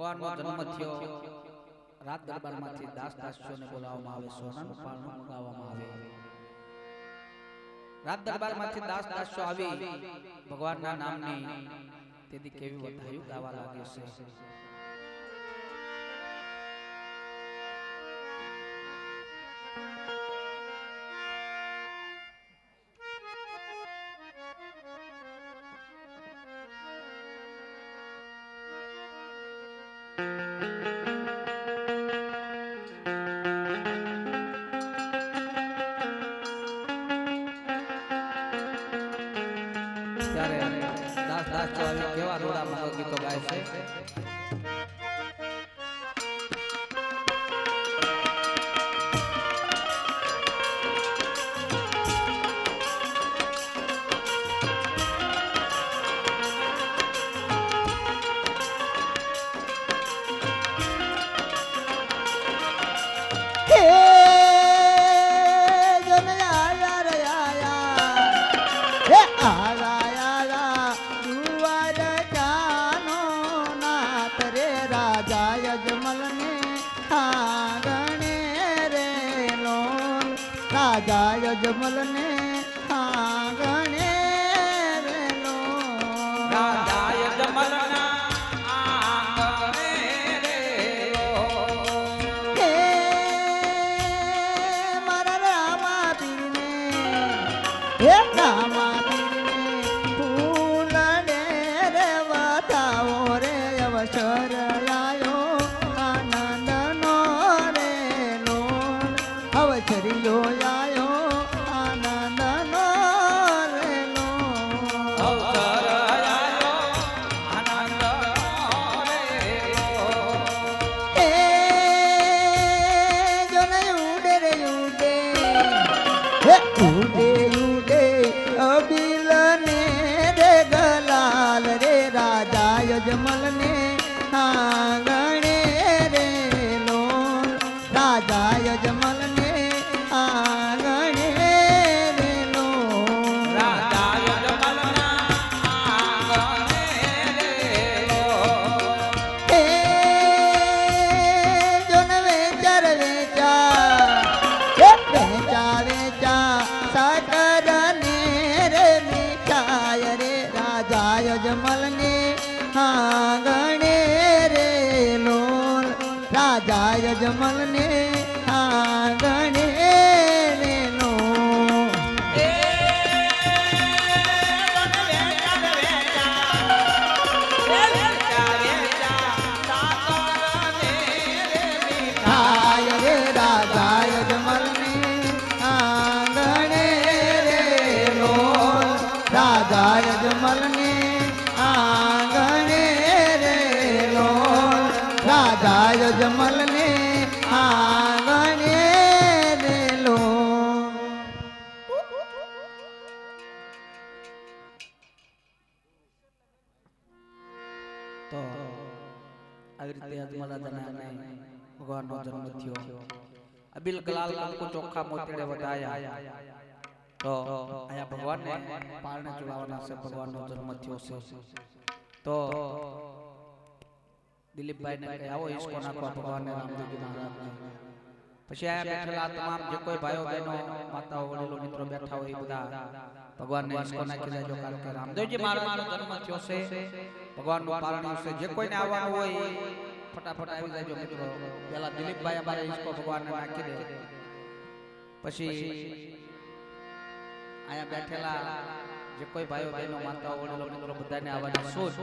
ભગવાનનો જન્મ થયો, રાત દરબારમાંથી દાસ દાસીઓને બોલાવવામાં આવે, સોનાનું પારણું મંગાવવામાં આવે. રાત દરબારમાંથી દાસ દાસીઓ આવી ભગવાનના નામની તેથી કેવી વધાયું ગાવા લાગે છે. કેવા રોડામાં ગીતો ગાય છે. રાજા યજમલ ને આંગણે રેલો, રાજા યજમલ ના આંગણે રેલો. હે મારા રામા પીરને, હે રામા પીરને ફૂલ ને રે વધાવો રે અવસર આયો આનંદ નો રેલો, અવસરિયો ઉડે ઉડે અબિલ ને રે ગલાલ રે રાજા યજમલ ને આંગણે રેલો, રાજા યજમલ ને આંગણે રેલો, રાજા યજમલ ના આંગણે રેલો. હે જોન વેચાર વેચા, વેચા વેચા સાકર ને રે મીઠાય રે રાજા યજમલ ને આંગણે રેલો, રાજા યજમલ ને આંગણે રેલો. મીઠાય રે રાજા યજમલ ને આંગણે રેલો, રાજા યજમલ ને આંગણે રેલો, રાજા યજમલ ને આંગણે રેલો. તો આવી રીતે અજમલાદાને ભગવાનનો જન્મ થયો. અબિલ ગલાલ કંકુ ચોખ્ખા મોતીડે વધાયા. તો આયા ભગવાનને પારણે ચડાવવાના છે. ભગવાનનો જન્મ થયો છે. તો દિલીપભાઈને કહે આવો ઈસકો નાખવા ભગવાનને રામદેવજી મહારાજને. પછી આયા બેઠેલા તમામ જે કોઈ ભાઈઓ બહેનો માતાઓ વડીલો મિત્રો બેઠા હોય એ બધા ભગવાનને ઈસકો નાખી દેજો, કારણ કે રામદેવજી મહારાજનો જન્મ થયો છે. ભગવાનનું પારણું છે. જે કોઈને આવવાનું હોય ફટાફટ આવી જાયજો મિત્રો. પેલા દિલીપભાઈ અમારે ઈસકો ભગવાનને નાખી દે. પછી આયા બેઠેલા જે કોઈ ભાઈઓ બહેનો માતાઓ વડીલો મિત્રો બધાને આવવાની સોચ.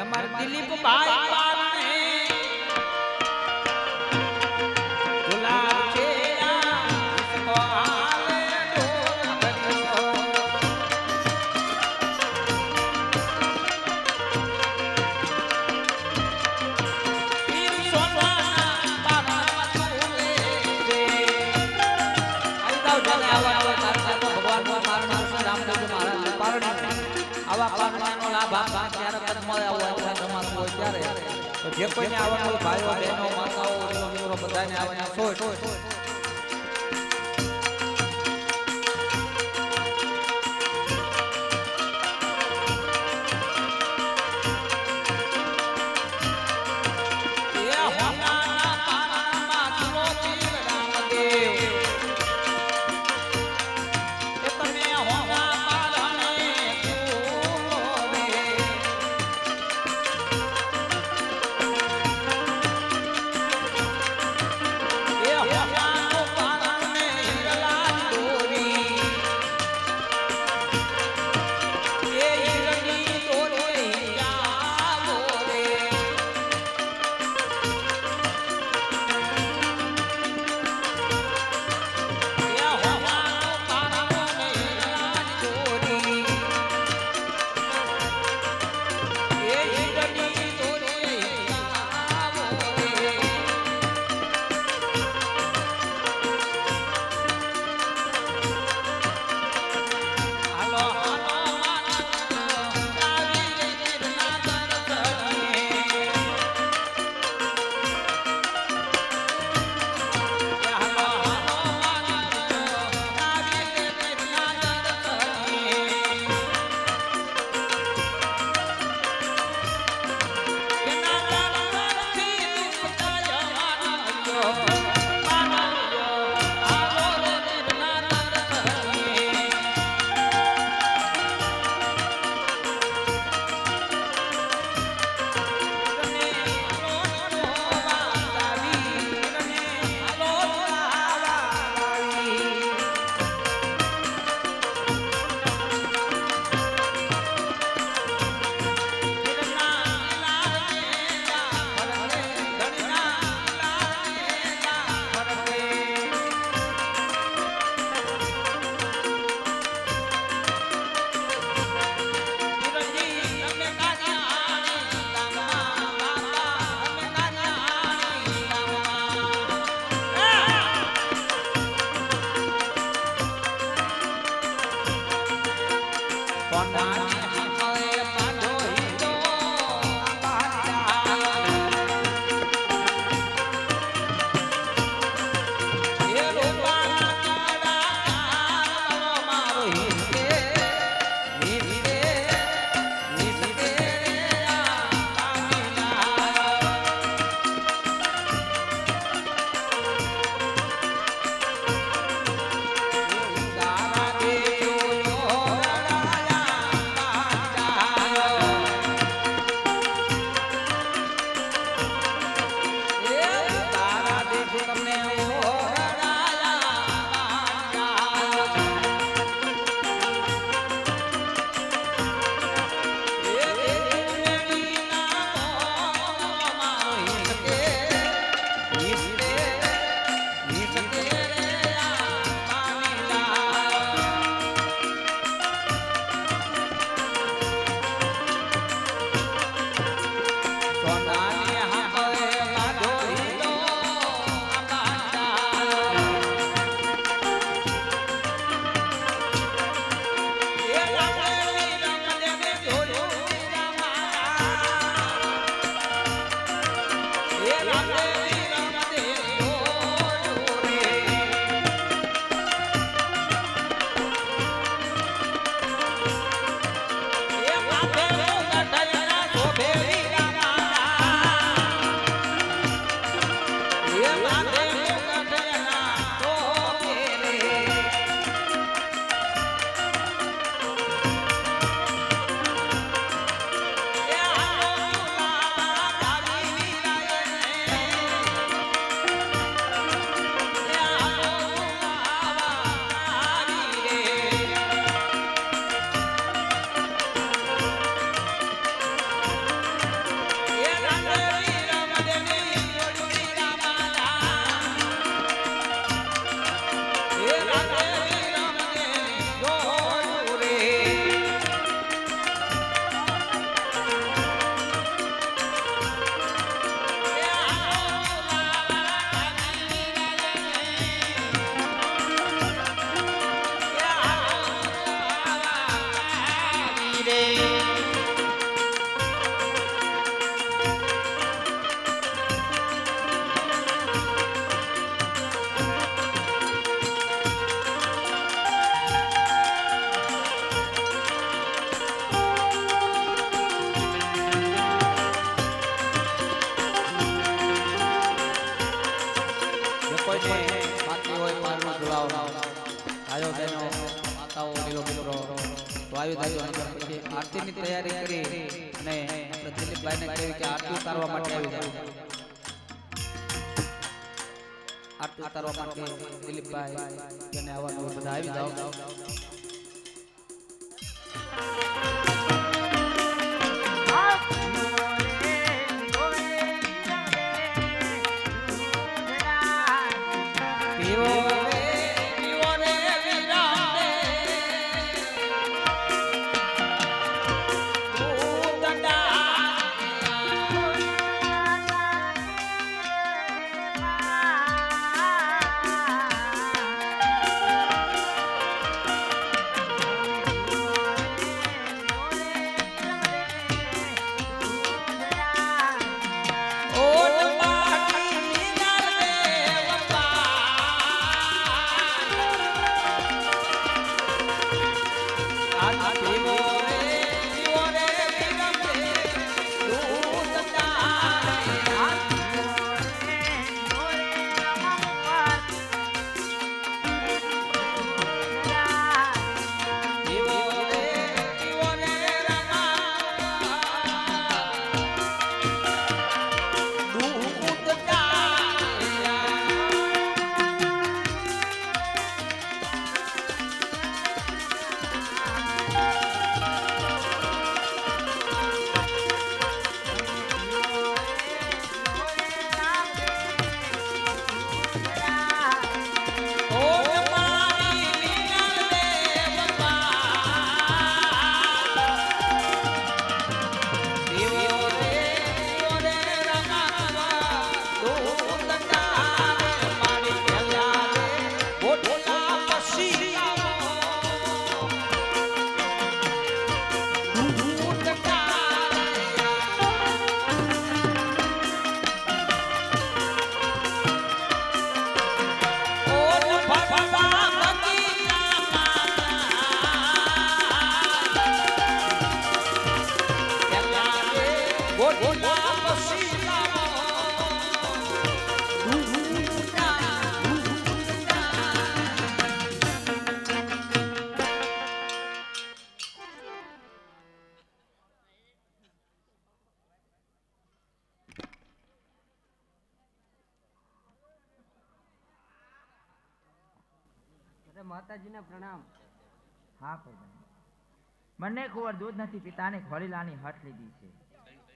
અમાર દિલીપભાઈ પારણે ગુલાબ છે ઈસકો આલે ઢોલ ભર્યો. પીર સોનાના પારણા ઝૂલે છે. આવી જાવ જાને આવા તારા ભગવાનનો પારણા છે. રામદેવજી મહારાજનું પારણું આવા પારણાનો લાભ આપવા ત્યારે જ મળે. આવું જમાનું હોય ત્યારે તો જે કોઈને આવવાનું હોય ભાઈઓ બહેનો માતાઓ વડીલો મિત્રો બધાને આવવાની સોચ. આવી જાય પછી આરતીની તૈયારી કરી અને આપણે દિલીપભાઈને કહ્યું કે આરતી ઉતારવા માટે આવી જાય. આરતી ઉતારવા માટે દિલીપભાઈ જેને આવવાનું બધા આવી જાઓ. માતાજીને પ્રણામ. હા પ્રધાન, મને ખબર દૂધ નથી પિતાને ખોડીલાની હઠ લીધી છે,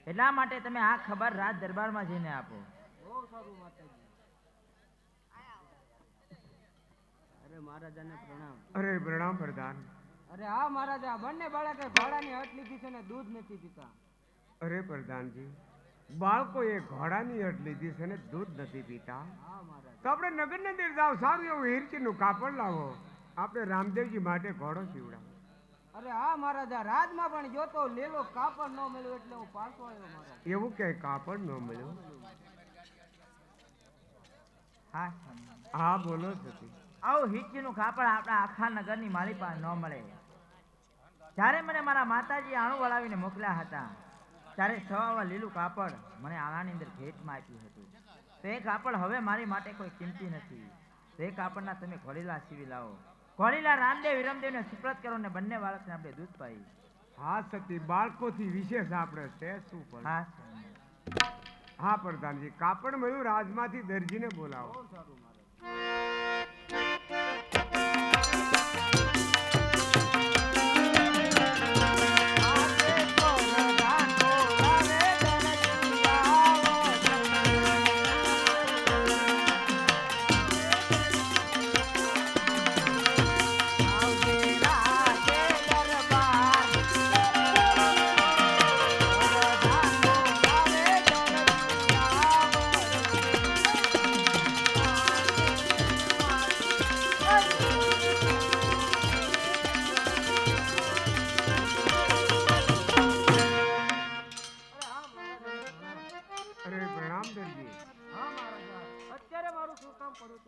એટલા માટે તમે આ ખબર રાજ દરબારમાં જઈને આપો. બહુ સારું માતાજી. અરે મહારાજાને પ્રણામ. અરે પ્રણામ પ્રધાન. અરે હા મહારાજા, બંને બાળકે ઘોડાની હઠ લીધી છે ને દૂધ નથી પીતા. અરે પ્રધાનજી, બાળકોએ ઘોડાની હઠ લીધી છે ને દૂધ નથી પીતા. હા મહારાજ. તો આપણે નગરની અંદર જાઓ, સારું એવું હિરચીનું કાપડ લાવો, આપણે રામદેવજી માટે ઘોડો સીવડાવો. અરે હા મહારાજા, રાજમાં પણ જો તો લેલો કાપડ ન મળ્યો એટલે હું પાછો આવ્યો મહારાજ. એવું કે કાપડ ન મળ્યું? હા સ્વામી. હા બોલો સતી. આવું હિચકીનું કાપડ આપણા આખા નગરની માળી પાસે ન મળે. જ્યારે મને મારા માતાજી આણું વળાવીને મોકલ્યા હતા ત્યારે સવાવા લીલું કાપડ મને આણાની અંદર ભેટમાં આપ્યું હતું. તો એ કાપડ હવે મારી માટે કોઈ કિંમતી નથી. તો એ કાપડના તમે ઘોડીલા સીવી લાવો. ઘોડીલા રામદેવ વિરમદેવને સુપ્રત કરો ને બંને બાળકને આપણે દૂધ પાઈ. હા સતી, બાળકોથી વિશેષ આપણે છે શું પણ. હા સ્વામી. હા પ્રધાનજી, કાપડ મળ્યું, રાજમાંથી દરજીને બોલાવો. બહુ સારું મહારાજ.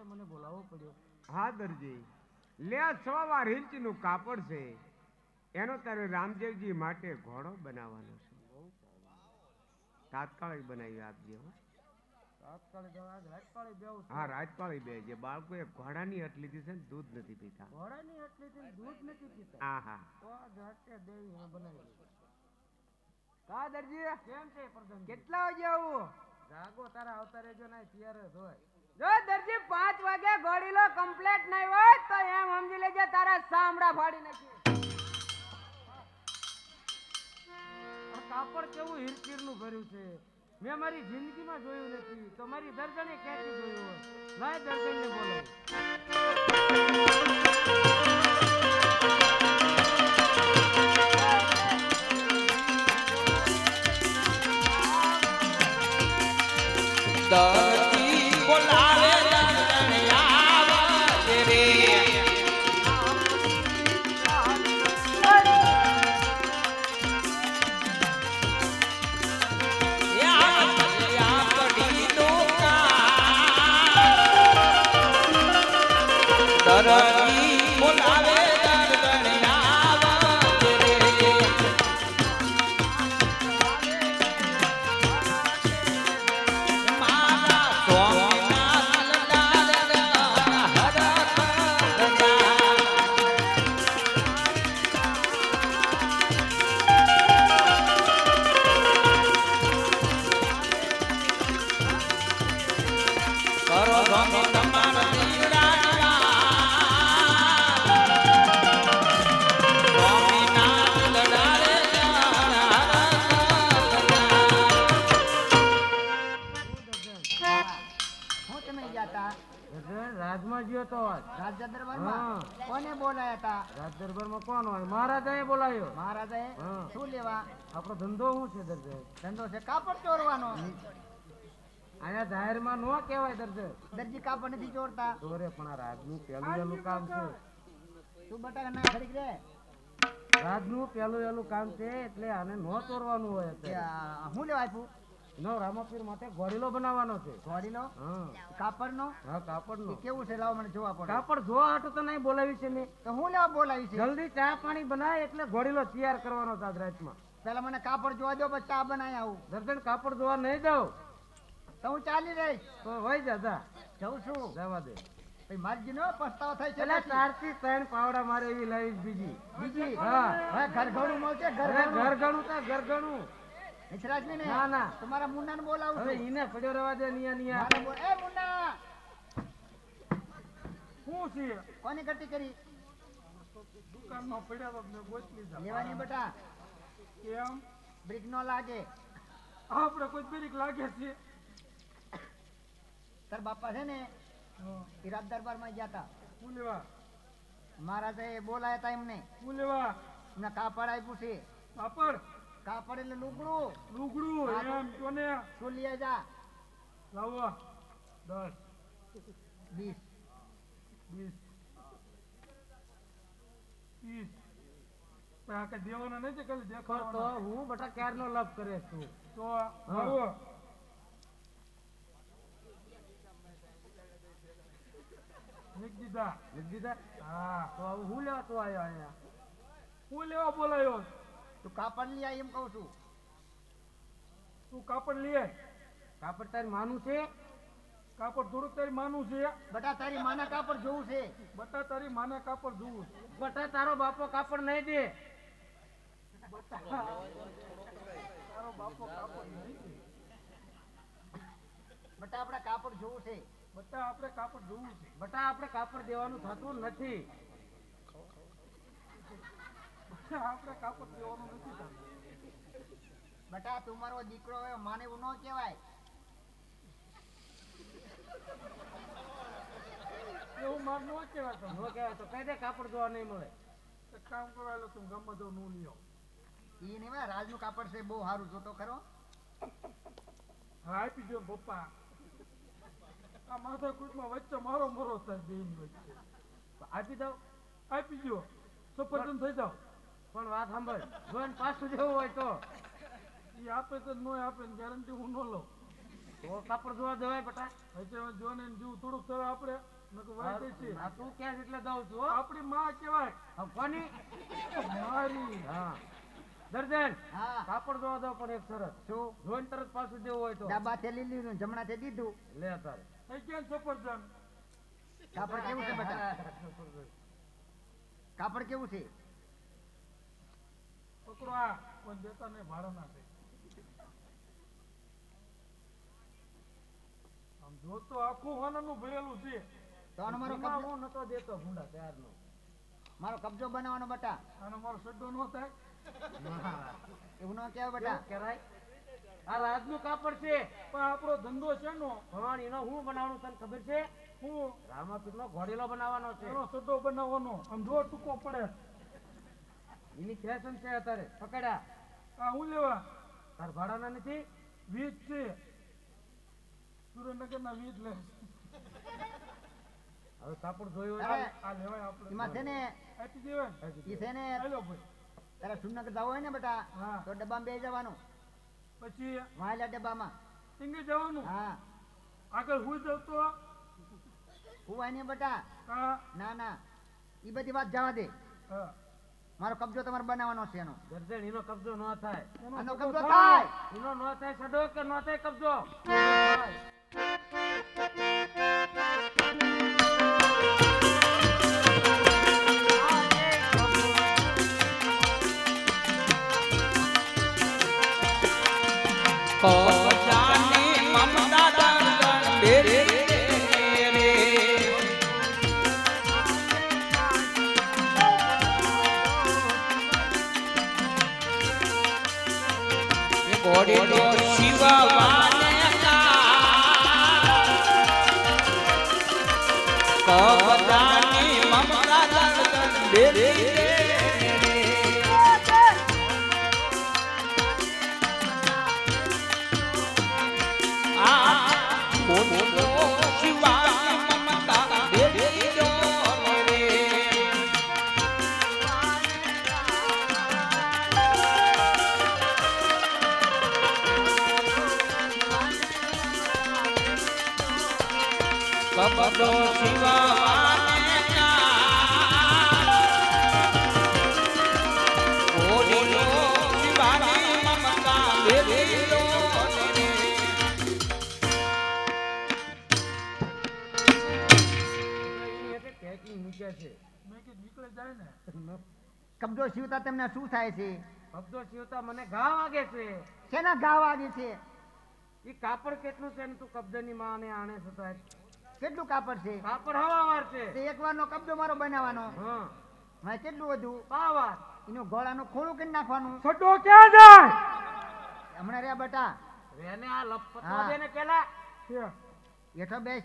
મને બોલાવવો પડ્યો. હા દરજી, લે આ સવા હિંચનું કાપડ છે, એનો તારે રામદેવજી માટે ઘોડો બનાવવાનો છે. તાત્કાલિક બનાવી આપજે. રાજકાળી તો આજ રાજકાળી બેવું છે. હા રાજપાળી બે જે બાળકોએ ઘોડાની હટ લીધી છે ને દૂધ નથી પીતા. ઘોડાની એટલી દૂધ નથી પીતા. હા હા તો આજ રાતે દેવી મેં બનાવી દીધી. કા દરજી કેમ છે પ્રધાન? કેટલા વાગે આવું? જાગો તારા આવતા રહેજો ને ત્યારે જોય. જો દરજી 5 વાગે ગોળીલો કમ્પ્લીટ નહીં હોય તો એમ સમજી લેજે તારા સામડા ફાડી નાખી. આ કાપડ કેવું હીરકીરનું ભર્યું છે. મેં મારી જિંદગીમાં જોયું નથી તો મારી દર્જને ક્યાંથી જોયું હોય. લાય દર્જનને બોલો. દરજી બોલાવે દર્શન આવે રે યા પડી દરજી બોલાવે દર્શન આવે રે મારા સ્વામીનાથ કરો સ્વામી તમારા દીવડાના સ્વામીનાથ લડારે હું તમે ગયા તા રાજમાં ગયો તો આજ. રાજા દરબારમાં હા. કોને બોલાયા તા? રાજ દરબારમાં કોણ હોય? મહારાજાએ બોલાયો. મહારાજાએ હા. શું લેવા? આપણો ધંધો શું છે દરજે? ધંધો છે કાપડ ચોરવાનો. અહીંયા જાહેરમાં નો કહેવાય દરજે. દરજી કાપડ નથી ચોરતા. ચોરે પણ આ રાજનું પહેલું કામ છે. તું બટાકા ના ખરીદ રે. રાજનું પહેલું કામ છે એટલે આને નો ચોરવાનું હોય કે અત્યારે. આ હું લેવા આપ્યું? નો રામાપીર માટે ઘોડીલો બનાવવાનો છે. ઘોડીનો હા કાપડનો હા કાપડનો. કેવું છે લાવો મને જોવા પડે. કાપડ જોવા હાટુ તો નહીં બોલાવી છે મેં. તો હું લેવા બોલાવી છે? જલ્દી ચા પાણી બનાય એટલે ઘોડીલો તૈયાર કરવાનો છે આજ રાતમાં. પેલા મને કાપડ જોવા દો પછી ચા બનાવી આવું. દર્જન કાપડ જોવા નહીં જાવ તો હું ચાલી રહીશ. તો વહી જા જા. જઉં છું. જવા દે. પછી મારી નો પસ્તાવો થાય છે પેલા પછી. 4 થી 3 પાવડા મારે એવી લાવીશ બીજી. બીજી હા. હવે ઘરઘણું મળશે અરે ઘરઘણું. ઘર ગણું ઘર ગણું. નિસરાજની ને ના, ના. તમારા મુન્નાને બોલાવું હવે છું. ઈને પડ્યો રહેવા દે નિયા મારે બોલ- એ મુન્ના શું છે કોની કટ્ટી કરી? દુકાનમાં પડ્યા તો મેં ગોતલી જા. લેવાની બેટા કેમ બ્રિક નો લાગે. આપણે કોઈ બેરીક લાગે છે. તાર બાપા છે ને એ રાજ દરબારમાં ગયા હતા. હું લેવા મહારાજાએ બોલાયા હતા એમને. હું લેવા એમને કાપડ આપ્યું છે. કાપડ કાપડ એટલે લુગડું. લુગડું હા, તો- એમ કોને શું લઈ જા? લાવો 10 20 20 30 આ કઈ દેવાના નથી ખાલી દેખાડવાના. તો હું બટા ક્યારનો લાભ કરે છું તો આવો લીધા હા તો હવે હું લેવા તો આવ્યો અહીંયા હું લેવા બોલાયો તું કાપડ લઈ આય એમ કહું છું. તું કાપડ લે કાપડ તારી માનું છે કાપડ થોડુંક તારી માનું છે બેટા તારી માના કાપડ જોવું છે. બટા તારી માના કાપડ જોવું બટા તારો બાપો કાપડ નહીં દે તારો બાપો કાપડ નહીં દે બેટા આપણે કાપડ જોવું છે. બટા આપણે કાપડ જોવું છે બટા આપણે કાપડ દેવાનું થતું નથી બટા આપણે કાપડ દેવાનું નથી થતું બેટા તું મારો દીકરો હોય માને એવું ન કહેવાય. એવું માર નો કહેવાય તો કઈ દે કાપડ જોવા નહીં મળે એક કામ કરાયેલો તું ગમે તો નું લ્યો ઈ નહીં ભાઈ રાજનું કાપડ છે બહુ સારું જોતો ખરો. હા આપી દો પપ્પા આ માથા કૂટમાં વચ્ચે મારો મરો થાય બેન વચ્ચે આપી દો આપી દો સફરજન થઈ જાવ પણ વાત સાંભળ જોઈને પાછું જેવું હોય તો એ આપે તો નો આપે ગેરંટી હું ન લઉં તો કાપડ જોવા દેવાય બટા એટલે જોને જીવ થોડુંક થયું આપણે નકર વાઈ દે છે આ તું ક્યાં એટલે દઉં છું આપણી માં કહેવાય કોની મારી હા દર્જન હા કાપડ જોવા દો પણ એક શરત શું જોઈને તરત પાછું દેવું હોય તો ડાબા થી લીધું જમણા થી દીધું લે તારે એ કેમ સફરજન કાપડ કેવું છે બેટા કાપડ કેવું છે પકડો આ કોઈ દેતા નહીં ભાડા ના છે આમ જો તો આખું હોનાનું ભરેલું છે તો આનો મારો એમાં કબજો હું નતો દેતો ભૂંડા ત્યારનો મારો કબજો બનાવવાનો બેટા આનો મારો સડ્ડો નો થાય એવું ન કહેવાય બેટા કેવું કરાય આ રાજનું કાપડ છે પણ આપણો ધંધો છે નો ભવાણી એનો હું બનાવવાનું તને ખબર છે હું રામાપીરનો ઘોડેલો બનાવવાનો છે એનો સડ્ડો બનાવવાનો આમ જો ટૂંકો પડે એની ફેશન છે અત્યારે પકડ્યા આ હું લેવા તાર ભાડાના નથી વીજ છે સુરેન્દ્રનગર ના વીજ લે હવે કાપડ જોયું અરે હોય આ લેવાય આપણે એમાં છે ને આપી દેવાય ને? ઈ છે ને હાલો ભાઈ તારે સુરનગર જવું હોય ને બેટા હા. તો ડબ્બામાં બેસી જવાનું પછી વાયલા ડબ્બામાં ઇંગે જવાનું હા આગળ હુઈ જાવ તો હુવાય ને બેટા હા ના ના ઈ બધી વાત જવા દે હા મારો કબજો તમારે બનાવવાનો છે એનો ગરજણ એનો કબજો ન થાય આનો કબજો થાય એનો ન થાય સડો કે ન થાય કબજો કબજાની મમતા દર્દન બેરે રે એ ઘોડીનો શિવવાને કબજાની મમતા દર્દન બેરે કબડો શિવાને ઓડીનો શિવાની મમતા બેરીલો પેકિંગ મૂક્યા છે મેં કે નીકળે જાય ને કબજો શીવતા તમને શું થાય છે કબજો સીવતા મને ઘા વાગે છે શેના ઘા વાગે છે ઈ કાપડ કેટલું છે ને તું કબજાની માને આણે છે તો કેટલું કાપડ છે કાપડ હવાવાર છે તે એકવારનો કબજો મારો બનાવવાનો હા મારે કેટલું વધુ પાવાર એનું ગોળાનું ખોળું કરી નાખવાનું સડ્ડો ક્યાં જાય હમણાં રહ્યા બેટા એને આ લપતો હા. દે ને પેલા છે હેઠો બેસ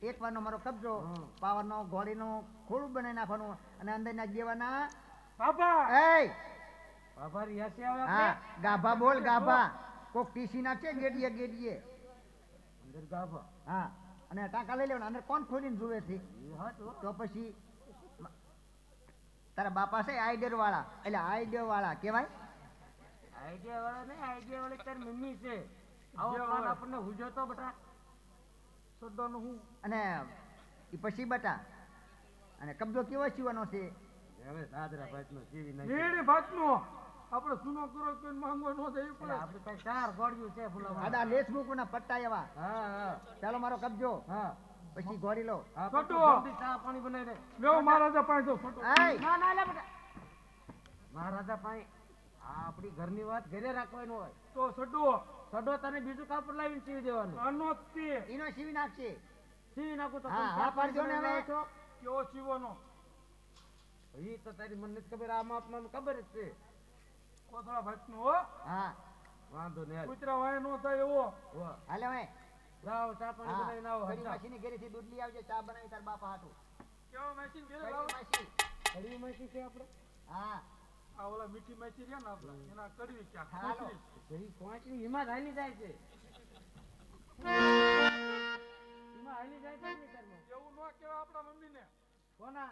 એકવારનો મારો કબજો હમ. પાવરનો ગોળીનું ખોળું બનાવી નાખવાનું અને અંદરના દેવાના બાપા એ બાબા રિયાસી આવે હા આપણે ગાભા બોલ ગાભા કોક ટીસી નાખશે ગેડીએ ગેડીએ અંદર ગાભા હા અને ટાંકા લઈ લેવાના અંદર કોણ ખોલીને જુએ છે એ હા તો તો પછી તારા બાપા છે આઈડિયર વાળા એટલે આઈડિયર વાળા કેવાય આઈડિયા વાળા ને આઈડિયા વાળી તારી મમ્મી છે આવો પ્લાન આપણને હુજો તો બટા સડ્ડાનું હું અને એ પછી બટા અને કબજો કેવો સીવાનો છે હવે સાદરા ભાતનો સીવી નાખી રેડી ભાતનો આપણે સુનો કરો કે માંગવા નો દે પડે આપણે પાસે 4 ગોળિયું છે ફૂલાવા આડા લેસ મૂકવાના પટ્ટા એવા હા હા ચાલો મારો કબજો હા પછી ગોળી લો હા છોટુ. જલ્દી ચા પાણી બનાવી દે લેવો મહારાજા પાસે જો સડ્ડો આય ના ના લે બેટા મહારાજા પાણી આ આપણી ઘરની વાત ઘરે રાખવાનું હોય તો સડ્ડો સડો તને બીજું કાપડ લાવીને સીવી દેવાનું આનો જ તે ઈનો સીવી નાખશે સીવી નાખું તો હા, તમે હા ચા પાણી પાડજો ને બનાવી હવે. લાવો છો? કેવો સીવાનો ઈ તો તારી મને નથી ખબર આ માપમાં ખબર જ છે કોથળા ભાતનો હો હા વાંધો નહીં હાલ. કૂતરા વાય નો થાય એવો વાહ. હાલે હવે લાવો ચા પાણી હા બનાવીને આવો ઘડી હરતા. માસીની ઘરેથી દૂધ લઈ આવજે ચા બનાવી તાર બાપા હાટુ કેવો મેચિંગ ઘરે ઘડી લાવો માસી કઢી માસી છે આપણે હા આ ઓલા મીઠી મેચી રહ્યા ને આપણે એના કડવી ક્યાં હાલો. કોથળી. ઘડી પહોંચી હિમાત હાલી જાય છે હિમા હાલી જાય છે ને તારમાં. એવું નો કહેવાય આપણા મમ્મીને કોના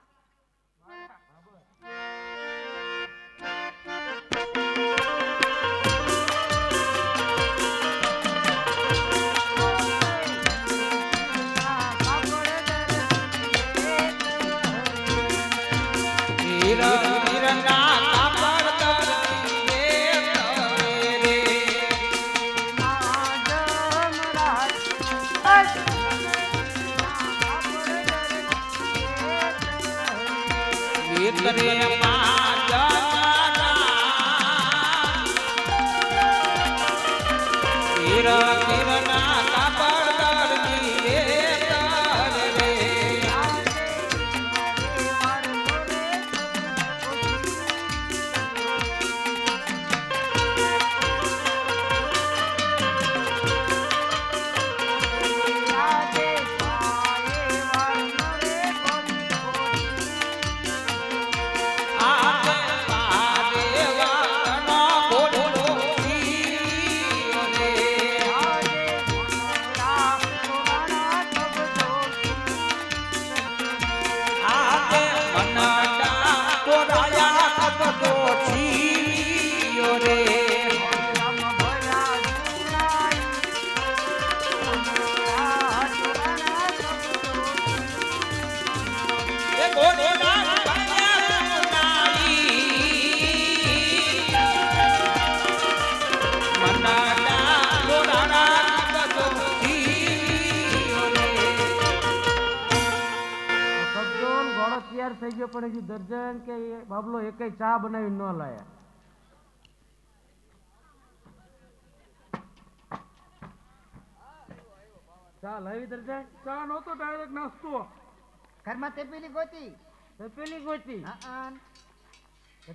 હીરા હીરા કિરણ કિરણા કાપડ દરજી રે તાર રે થઈ ગયો પણ હજી દર્જન કે એ બાબલો એકેય ચા બનાવી ન લાયા. ચા લાવી દર્જન? ચા નહોતો, ડાયરેક્ટ નાસ્તો. ઘરમાં તેપેલી ગોતી. તપેલી ગોતી? હા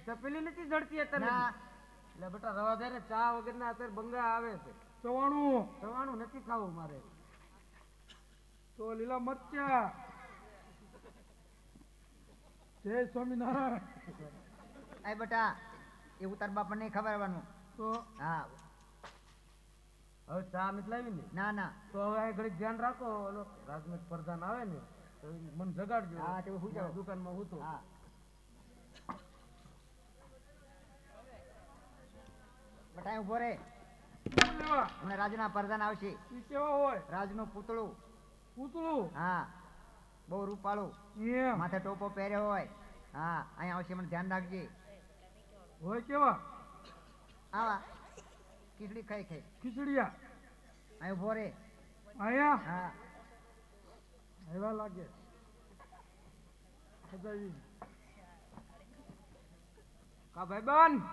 તપેલી નથી જડતી અત્યારે. ના. એટલે બેટા રવા દે ને, ચા વગરના અત્યારે બંગા આવે છે. ચવાણું નથી ખાવું મારે. તો લીલા મરચા. જય સ્વામિનારાયણ. આ બેટા એવું તાર બાપા નહીં ખબરવાનું. તો હા હવે ચા નથી લાવી ને? ના ના. તો હવે આ ઘડીક ધ્યાન રાખો. ઓલો રાજમેટ પ્રધાન આવે ને તો મને જગાડજો. હા તે હું જાઉં દુકાનમાં હું તો. હા બેટા ઉભો રે. લેવા હમણાં રાજુના પ્રધાન આવશે. ઈ કેવા હોય? રાજનું પૂતળું. પૂતળું. હા બહુ રૂપાળું. એમ માથે ટોપો પહેર્યો હોય. હા અહીંયા આવશે, મને ધ્યાન રાખજે. હોય કેવા? આવા ખીચડી ખાઈ ખાઈ. ખીચડિયા. અહીં ઉભો રે. આયા હા એવા લાગે. સદાઈ કા ભાઈબંધ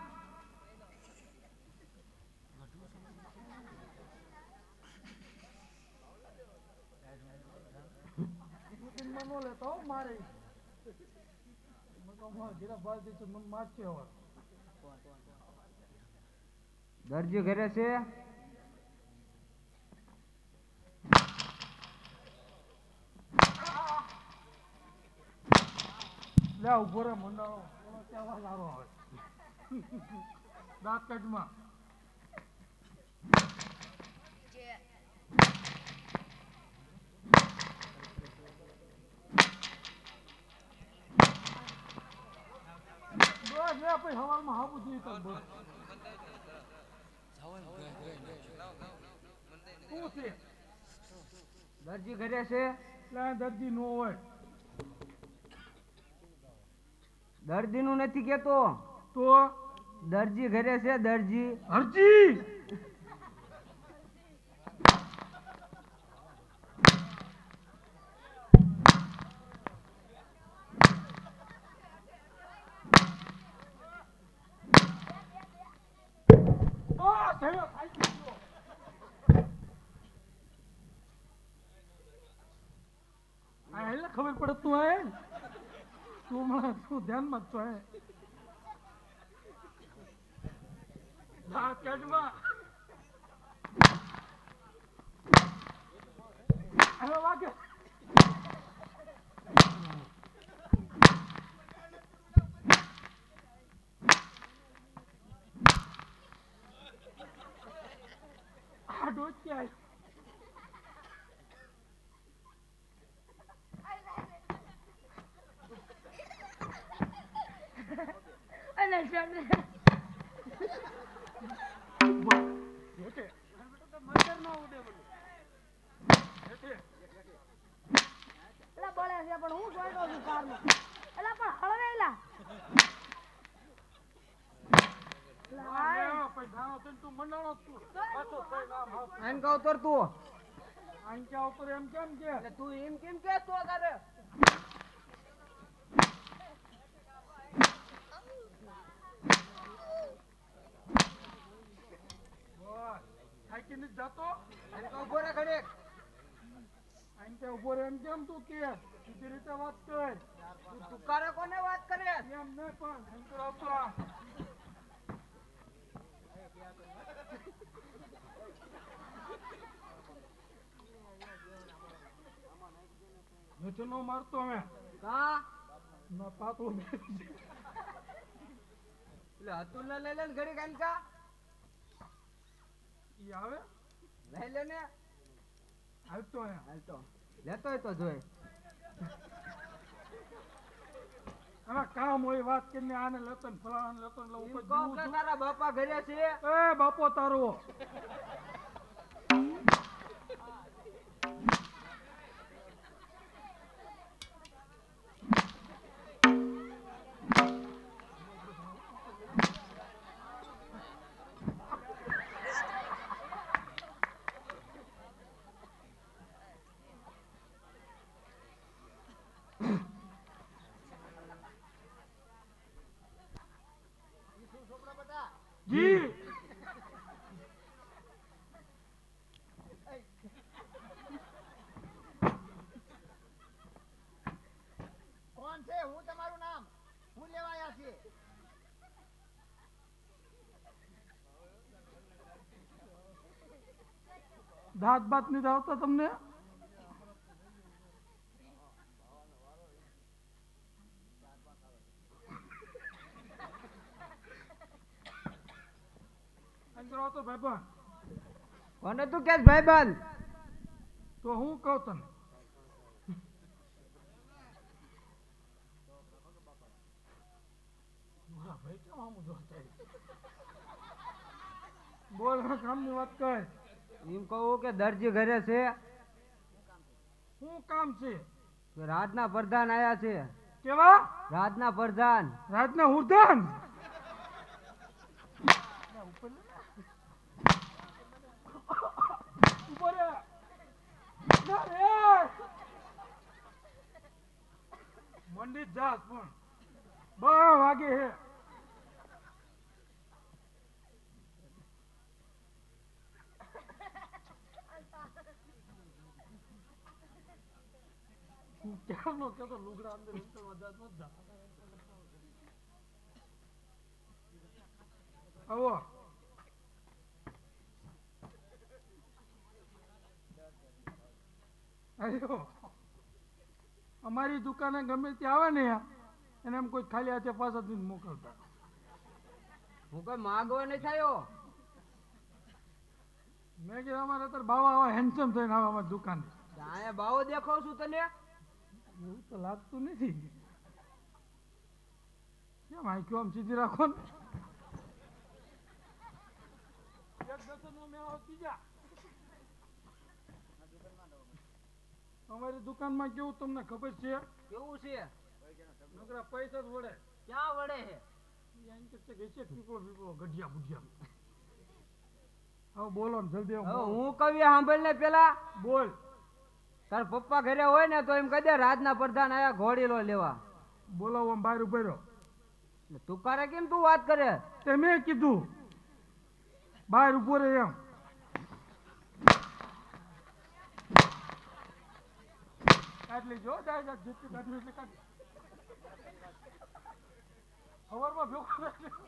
મનો લેતો હો મારે. ઘેરા બાર દીધું મને મારશે હવે. દરજી ઘરે છે? લે ઉભો રે મંડાળો. ત્યાં વાર લારો આવે. દાંત કાઢમાં. પછી હવારમાં હાબુ જોઈએ તો બોલ. શું છે? દરજી ઘરે છે? એટલે દર્દી નો હોય. દર્દી નું નથી કેતો. તો દરજી ઘરે છે? દરજી. હરજી. ખબર પડે તું આય તું મને તું ધ્યાનમાં જ છો દાંત કાઢમાં. હવે વાગે. આ ડોક્યા ઉતર તું. આંક્યા ઉપર એમ કેમ કે તું એમ કેમ કે તો તારે થાકી નથી જાતો એને કહું ઉભો રહે ઘડીક. આઈને તે ઉભો રહે એમ કેમ તું કે સીધી રીતે વાત કર તું તુકારે કોને વાત કરે? એમ નહીં પણ શંકર આવતો આ. નથી નો મારતો અમે કા? ના પાતળું એટલે અતુલને લઈ લે ને ઘડીક આઈને કા? ઈ આવે લઈ લે ને. હાલતો અહીંયા હાલ તો લેતો હોય તો જોઈ. આમાં કામ હોય વાત કરીને આને લેતો ને ફલાણાને લેતો ને એમ ઉપર કહો કે તારા બાપા ઘરે છે? એ બાપો તારો જી કોણ છે? હું તમારું નામ હું લેવા આવ્યા છીએ? દાંત બાત નથી આવતા તમને અંદર આવતો ભાઈબંધ કોને તું કે ભાઈબંધ? તો હું કહું તને મારા ભાઈ કેમ આમ જોતા બોલ હવે કામની વાત કર એમ કહું કે દરજી ઘરે છે? શું કામ છે કે રાજના પ્રધાન આયા છે. કેવા રાજના પ્રધાન. રાજના ઉર્ધાન ઉપર રે. ના રે. મંડી જાસ પણ 12 વાગે હે ક્યારનો કહેતો લુગડા અંદર ઉતરવા જાત મત જા. આવો આયો અમારી દુકાને ગમે તે આવે ને એને એમ કોઈ ખાલી હાથે પાછા નથી મોકલતા. હું કોઈ માગવા નહીં થયો. મેં કીધું અમારે અત્યારે બાવા આવા હેન્ડસમ થઈને આવે અમારી દુકાને. અહીંયા ભાવો દેખાવ છું તને? એવું તો લાગતું નથી. કેમ આંખ્યો આમ સીધી રાખો ને. એક દર્શનનો મેળો બીજા. અમારી દુકાનમાં કેવું તમને ખબર છે? કેવું છે? નકરા પૈસા જ વડે. ક્યાં વડે છે? એમ કે છે કે પીપળો પીપળો ગઢિયા બુઢિયા. હવે બોલો ને જલ્દી આવો. હવે હું કવિ સાંભળ ને પેલા. બોલ. તાર પપ્પા ઘરે હોય ને તો એમ કહી દે રાજના પ્રધાન આયા ઘોડીલો લેવા. બોલાવો આમ બહાર ઉભો રહ્યો. તુકારે કેમ તું વાત કરે? તે મેં કીધું બહાર ઉભો રહે એમ. કાઢ લેજો ડાયરા જેટલી કાઢવી એટલી કાઢ. સવારમાં ભેગો કાઢ લેજો.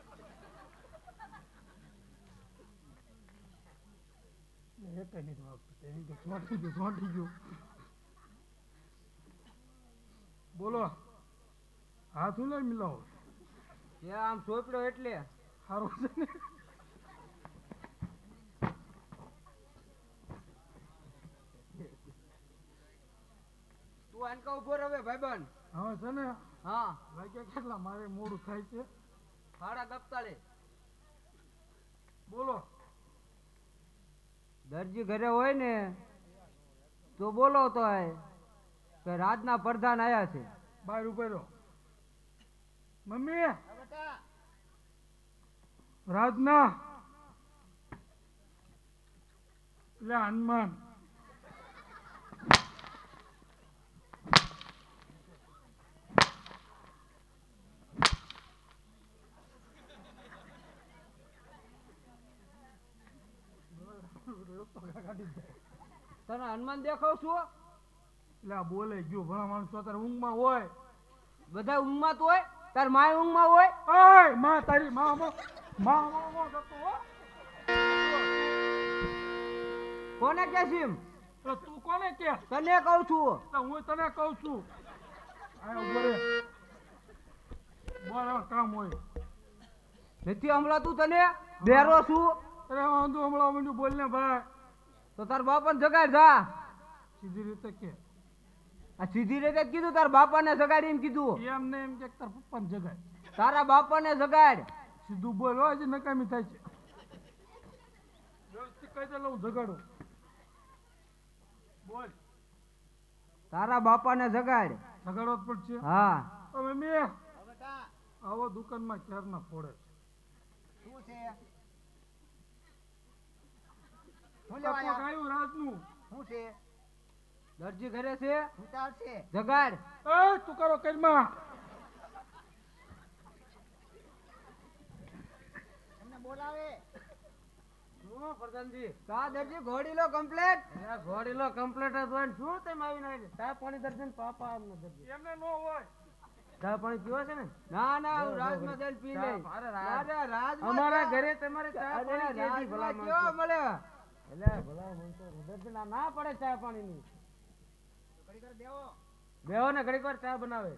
એ કઈ નહીં વાગતું. એની તો ચોંટી ગયું. બોલો હાથ હું લઈ મિલાવો. એ આમ સોપડ્યો એટલે સારું છે ને. તું આનકા ઉભો રહે ભાઈબંધ. હવે છે ને હા વાગ્યા કેટલા? મારે મોડું થાય છે. 47. બોલો. દરજી ઘરે હોય ને તો બોલો તો કે રાજના પ્રધાન આયા છે. બહાર ઉભો રહ્યો. મમ્મી રાજના એટલે હનુમાન. તને હનુમાન દેખાવ છું એટલે આ બોલે ગયો ભલા માણસો અત્યારે ઊંઘમાં હોય. બધા ઊંઘમાં તો હોય, તાર માય ઊંઘમાં હોય. ઓય માં તારી માં જતો હો. કોને કે સીમ? એટલે તું કોને કે? તને કહું છું. એટલે હું તને કહું છું. આ ઉભો રે. બોલ હવે કામ હોય. નથી હમણાં તને બેરો છું. અરે વાંધો હમણાં મને બોલ ને ભાઈ. તો તાર બાપાને જગાડ જા. સીધી રીતે કે આ સીધી રીતે જ કીધું, તાર બાપાને જગાડી એમ કીધું. એમ ને એમ કે તાર પપ્પાને જગાય. તારા બાપાને જગાડ. સીધું બોલ હોય હજી નકામી થાય છે. વ્યવસ્થિત કહી દે હું જગાડું. બોલ. તારા બાપાને જગાડ. જગાડવો જ પડશે. હા. હવે મેં આવો દુકાનમાં ક્યારના ફોડે છે. શું છે? આ કોક આવ્યું રાજનું. શું છે? દરજી ઘરે છે, ઉતાર છે. જગાડ. એ તું કરો કરમાં. એમને બોલાવે. શું પ્રધાનજી? કા દરજી ઘોડીલો કમ્પ્લીટ? એ ઘોડીલો કમ્પ્લીટ જ હોય ને શું તેમ આવીને આવી? ચા પાણી દર્જન પાપા આમનો દરજી. એમને નો હોય. ચા પાણી પીવો છે ને? ના ના, હું રાજમાં જઈને પી લઈશ. અરે રાજમાં અમારા ઘરે તમારે ચા પાણી કેદી ભલા રાજમાં કેવો મળે? એટલે ભલા માણસો દરજી ના પડે ચા પાણીની. બેહો ને ઘડીક વાર ચા બનાવે.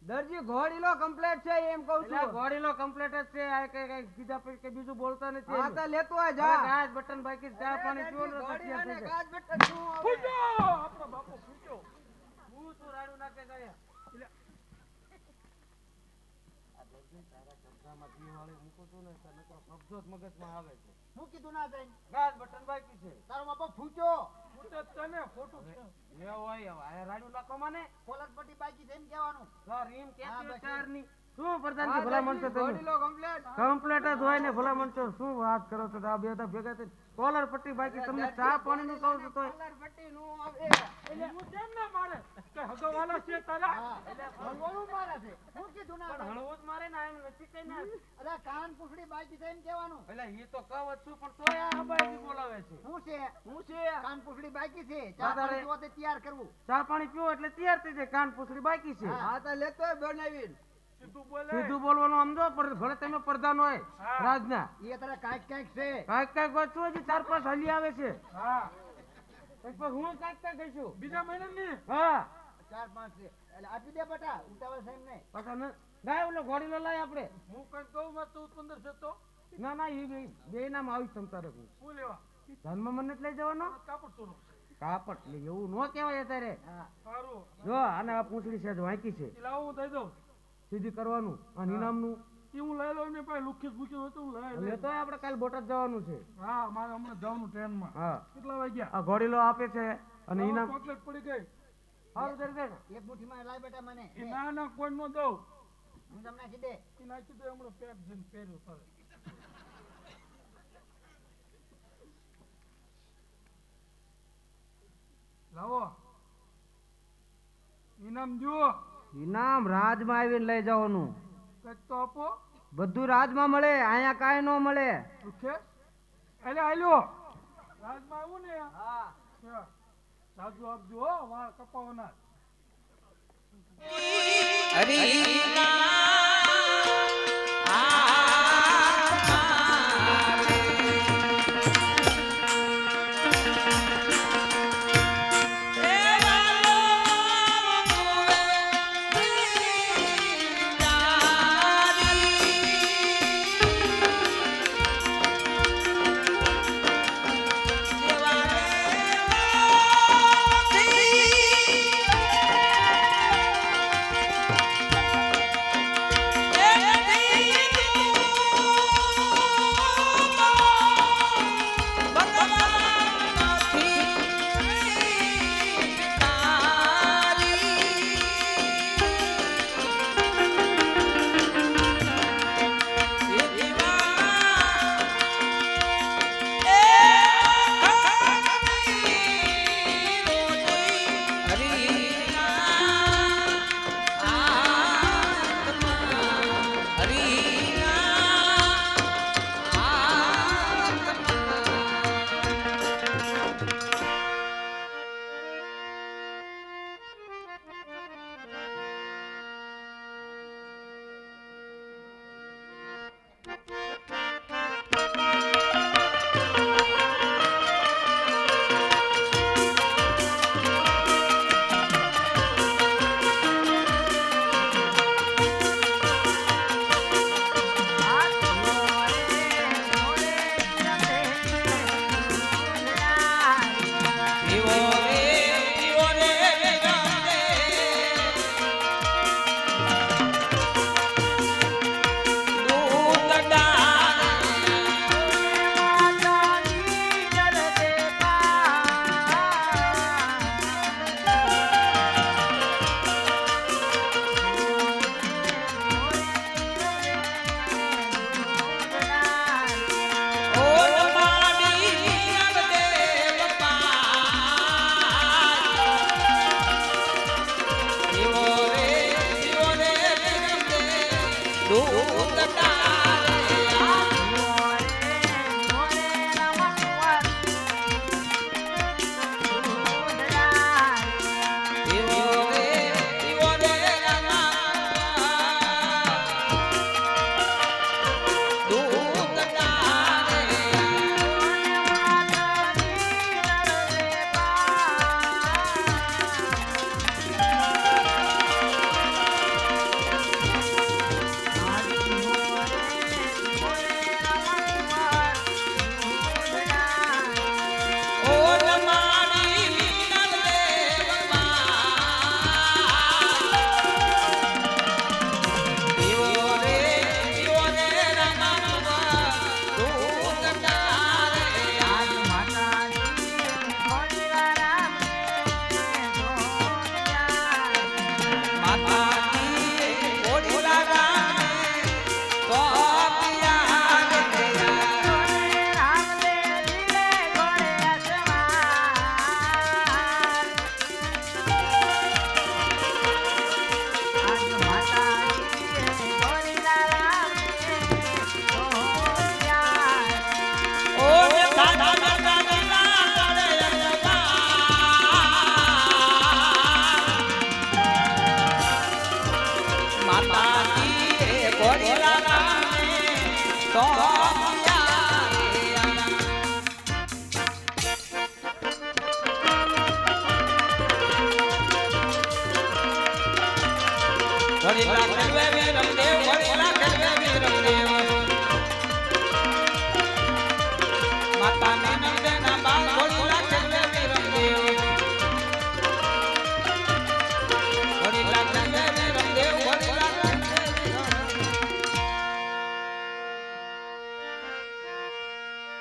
દરજી ઘોડીલો કમ્પ્લીટ છે એમ કહું છું. ઘોડીલો કમ્પ્લીટ જ છે. આ કઈ બીજા કે બીજું બોલતા નથી. હા તો લેતો આ જા. ગાજ બટન બાકી ચા પાણી પીવો ને તકલીફ થઈ જાય. ગાજ બટન શું આવે? ફૂટો આપણો બાપો ફૂટો. હું તું રાડું નાખે ગયા. હું કીધું ના જાય. ગાજ બટન બાકી છે. તારો બાપા ફૂટ્યો. ફૂટે તને ખોટું છે. એ હોય હવે આ રાડું નાખો મને. કોલર પટ્ટી બાકી છે એમ કહેવાનું. રીમ હા, કેતી બસ. ચારની. શું પ્રધાનજી ભલા માણસો તમે? કમ્પ્લીટ જ હોય ને ભલા માણસો શું વાત કરો છો? આ બે ભેગા થઈ કોલર પટ્ટી બાકી, તમને ચા પાણી નું કહું છું તો કોલર પટ્ટી નું આવે. હું કેમ ના મારે કે હગવાલા છે તારા. હા, એટલે ભગવાન મારે છે. હું કીધું ના જાય. હળવો જ મારે ને એમ નથી કઈ ના. અરે કાન પૂછડી બાકી છે એમ કહેવાનું. એટલે એ તો કહું જ છું પણ તોય આ હબાઈ બોલાવે છે. શું છે? હું છે કાન પૂછડી બાકી છે. ચા પાણી પીવો તે તૈયાર કરવું. ચા પાણી પીવો એટલે તૈયાર થઈ જાય. કાન પૂછડી બાકી છે. હા તો લેતો બનાવીને. સીધું બોલે. સીધું બોલવાનું સમજો. ભલે તમે પ્રધાન હોય હા. રાજના, એ તારે કાંઈક કાંઈક છે. કાંઈક વાત શું હજી 4-5 હાલી આવે છે. હા હું કાંઈક કહીશું. બીજા મહિનાની. હા 4-5 છે. એટલે આપી દે બટા. ઉતાવળ છે એમ નહીં. પાછા ન ગાય ઓલો ઘોડીલો લાય આપણે. હું કઈ કહું માં 14-15 છે તો ના ના એ બે નામ આવી તમ તારે હું શું લેવા? ધનમાં મને જ લઈ જવાનો. કાપડ ચોરો. કાપડ લે એવું ન કહેવાય અત્યારે. હા. સારું. જો આને આ પૂંછડી છે વાંકી છે, ઈ લાવો હું દઈ દઉં. સીધી કરવાનું. આ ઇનામનું ઈ હું લઈ લઉં ને પાસે લુખી ભૂખી હોય તો હું લઈ લઉં. લેતો આપણે કાલ બોટાદ જવાનું છે. હા મારે હમણાં જવાનું ટ્રેનમાં. હા કેટલા વાગ્યા? આ ઘોડીલો આપે છે અને ઇનામ ચોકલેટ પડી ગઈ. સારું કરી દે ને. એક મુઠ્ઠીમાં લાય બેટા મને. એ ના ના કોઈ નો દઉં. હું તમને નાખી દે. એ નાખી દે હમણાં પેક જઈને પહેર્યો તારે. લાવો ઇનામ જુઓ. ઇનામ રાજમાં આવીને લઈ જવાનું. કંઈક તો આપો. બધું રાજમાં મળે, અહીંયા કાંઈ ન મળે. ઓકે એટલે આલ્યો રાજમાં આવું ને. હા સાજુ આપજો હો વાળ કપાવવાના.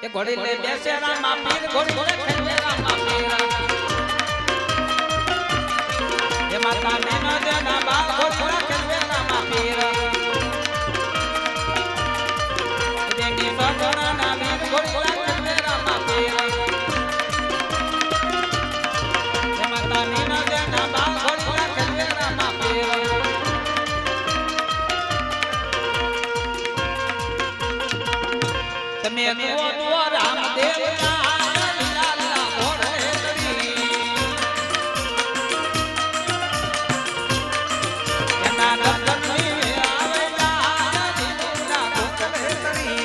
એ ઘોડી લે બેસે રામા પીર ઘોડી ઘોડે ખેલે રામા પીર એ માતા નેનો દેના બા ઘોડી ખેલે રામા પીર દેની સગણા ના વીર ઘોડી ખેલે રામા પીર એ માતા નેનો દેના બા ઘોડી ખેલે રામા પીર તમે જુઓ રામદેવ લાલા ઘોડે કરી એના દર્શન ની આવેલા દીના ઘોડે કરી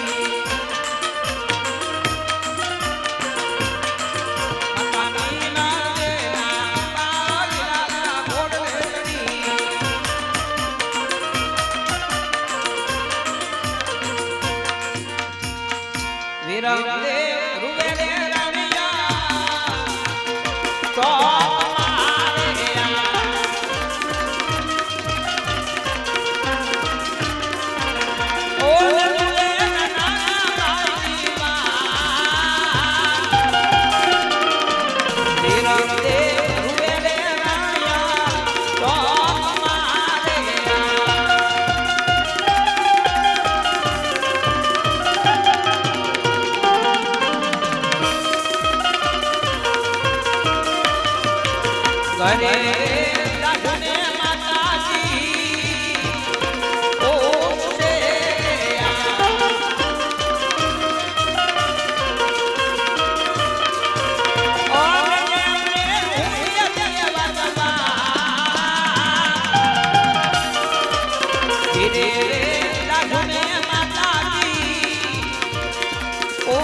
માતાની ના દેના લાલા ઘોડે કરી વીરવદે રૂવેલે રાણિયા તો મારેયા ઓલે રૂવે નાના રાણીવા વીરવદે રૂવેલે રાણિયા તો મારેયા ઘરે રાધને માતાજી ઓ સે રાધને માતાજી ઓ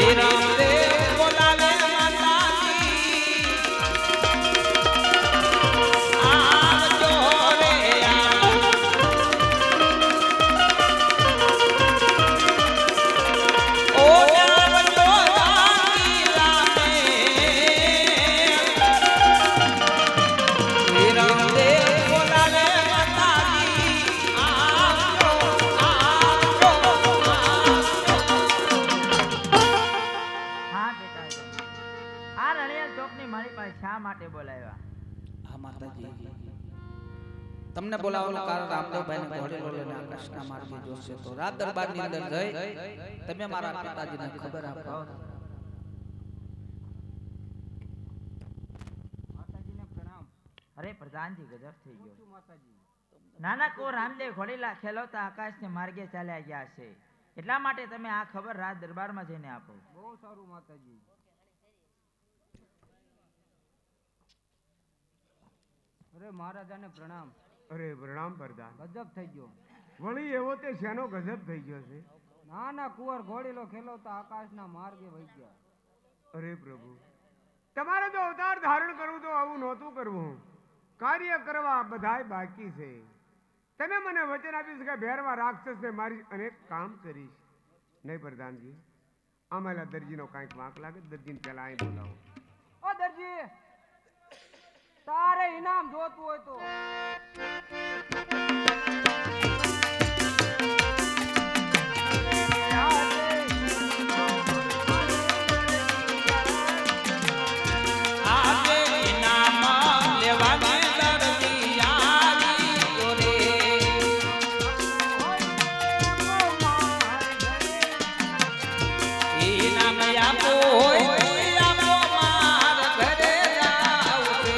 રામદેવ બોલાવે માતાજી આવજો રે ઓ આવજો રામી રામે રામદેવ બોલાવે માતાજી આવજો આવજો હા બેટા આ રણિયા ચોકની મારી પાસે શા માટે બોલાવ્યા હા માતાજી તમને બોલાવવાનું કારણ રામદેવભાઈ ને ઘોડે લઈને આકાશના માર્ગે જોશે તો રાત દરબારની અંદર જઈ તમે મારા પિતાજીને ખબર આપો માતાજીને પ્રણામ. અરે પ્રધાનજી ગજબ થઈ ગયો નાના કો રામદેવ ઘોડીલા ખેલોતા આકાશને માર્ગે ચાલ્યા ગયા છે એટલા માટે તમે આ ખબર રાત દરબારમાં જઈને આપો બહુ સારું માતાજી. અરે મહારાજાને પ્રણામ. અરે પ્રણામ પ્રધાન. ગજબ થઈ ગયો. વળી એવો તે શેનો ગજબ થઈ ગયો છે? નાના કુંવર ઘોડીલો ખેલવતા આકાશના માર્ગે વહી ગયા. અરે પ્રભુ, તમારે તો અવતાર ધારણ કરવું તો આવું નહોતું કરવું. કાર્ય કરવા બધાય બાકી છે. તમે મને વચન આપ્યું છે કે ભેરવા રાક્ષસને મારી અનેક કામ કરીશ. નહીં પ્રધાનજી, આમેલા દરજીનો કાંઈક વાંક લાગે. દરજીને પહેલા અહીં બોલાવો. ઓ દરજી, તારે ઇનામ જોતું હોય તો આજે ઇનામ લેવાની દરજી આવી રે ઇનામ આપો હોય આપો માર ઘરે આવશે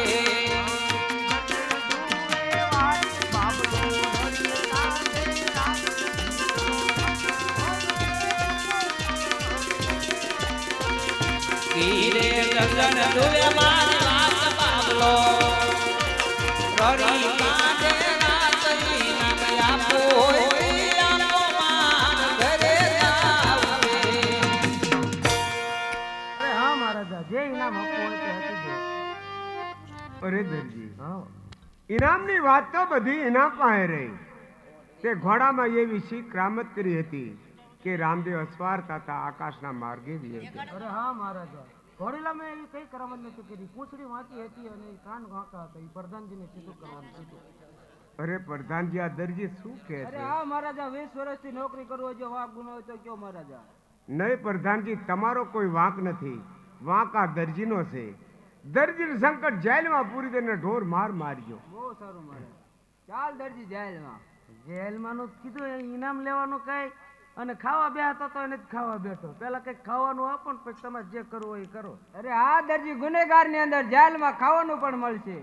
તીરે ગગન ધુવે મારી વાત બાબલો રરી કાઢે રાત ઇનામ આપો હોય આપો માર ઘરે આવશે અરે હા મહારાજા, જે ઇનામ આપવું હોય તે આપી દો. અરે દરજી, ઇનામની વાત તો બધી એના પાસે રહી. તે ઘોડામાં એવી શી કરામત કરી હતી કે રામદેવ અસવાર થતા આકાશના માર્ગે વિહે ગયા. અરે હા મહારાજા, ઘોડીલા મેં એવી કઈ કરામત નથી કરી. પૂંછડી વાંચી હતી અને કાન વાંકા હતા. એ પ્રધાનજીને સીધું કરવાનું હતું. અરે પ્રધાનજી આ દરજી શું કહે અરે છે? હા મહારાજા 20 વર્ષથી નોકરી કરવો જો વાંક ગુનો હોય તો કયો મહારાજા. નહીં પ્રધાનજી, તમારો કોઈ વાંક નથી, વાંક આ દરજીનો છે. દરજી સંકટ જેલમાં પૂરી દઈને ઢોર માર માર્યો. બહુ સારું મહારાજ. ચાલ દરજી જેલમાં. જેલમાં નું કીધું ઇનામ લેવાનું કઈ અને ખાવા બેહતો તો એને ખાવા બેઠો. પેલા કઈ ખાવાનું આપો ને પછી તમારે જે કરવું હોય એ કરો. અરે આ દરજી ગુનેગાર ની અંદર જેલમાં ખાવાનું પણ મળશે.